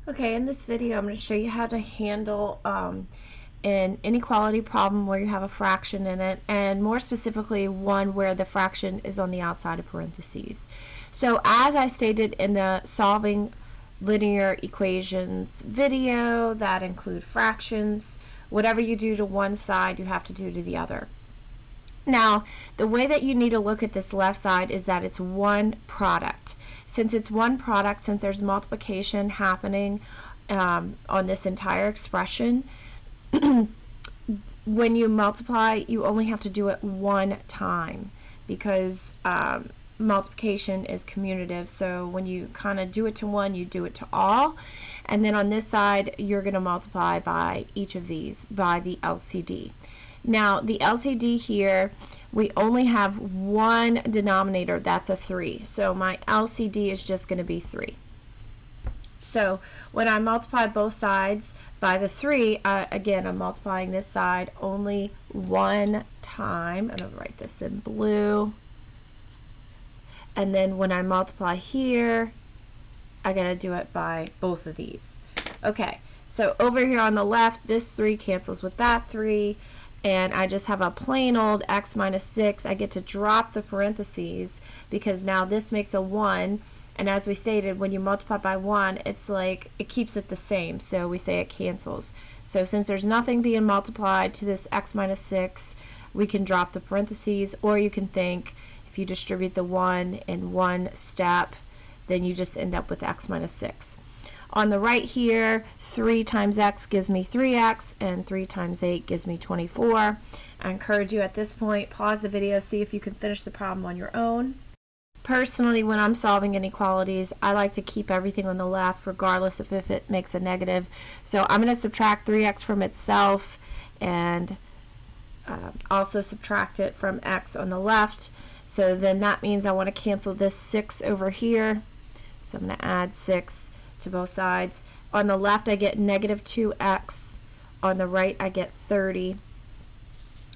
Okay, in this video I'm going to show you how to handle an inequality problem where you have a fraction in it, and more specifically one where the fraction is on the outside of parentheses. So as I stated in the solving linear equations video that include fractions, whatever you do to one side you have to do to the other. Now, the way that you need to look at this left side is that it's one product. Since it's one product, since there's multiplication happening on this entire expression, when you multiply, you only have to do it one time because multiplication is commutative. So when you kind of do it to one, you do it to all. And then on this side, you're going to multiply by each of these by the LCD. Now, the LCD here, we only have one denominator, that's a 3. So my LCD is just going to be 3. So when I multiply both sides by the 3, again, I'm multiplying this side only one time. I'm going to write this in blue. And then when I multiply here, I got to do it by both of these. Okay, so over here on the left, this 3 cancels with that 3. And I just have a plain old x minus 6. I get to drop the parentheses because now this makes a 1. And as we stated, when you multiply by 1, it's like it keeps it the same. So we say it cancels. So since there's nothing being multiplied to this x minus 6, we can drop the parentheses. Or you can think if you distribute the 1 in one step, then you just end up with x minus 6. On the right here, 3 times x gives me 3x, and 3 times 8 gives me 24. I encourage you at this point, pause the video, see if you can finish the problem on your own. Personally, when I'm solving inequalities, I like to keep everything on the left, regardless of if it makes a negative. So I'm going to subtract 3x from itself, and also subtract it from x on the left. So then that means I want to cancel this 6 over here. So I'm going to add 6 to both sides. On the left I get negative 2x, on the right I get 30.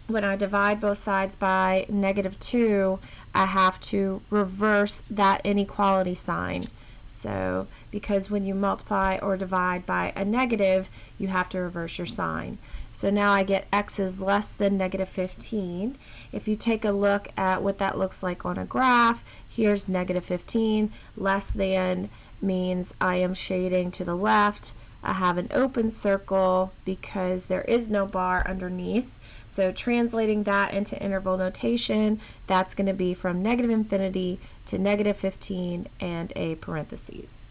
When I divide both sides by negative 2, I have to reverse that inequality sign. So because when you multiply or divide by a negative, you have to reverse your sign. So now I get x is less than negative 15. If you take a look at what that looks like on a graph, here's negative 15. Less than means I am shading to the left. I have an open circle because there is no bar underneath. So translating that into interval notation, that's going to be from negative infinity to negative 15 and a parentheses.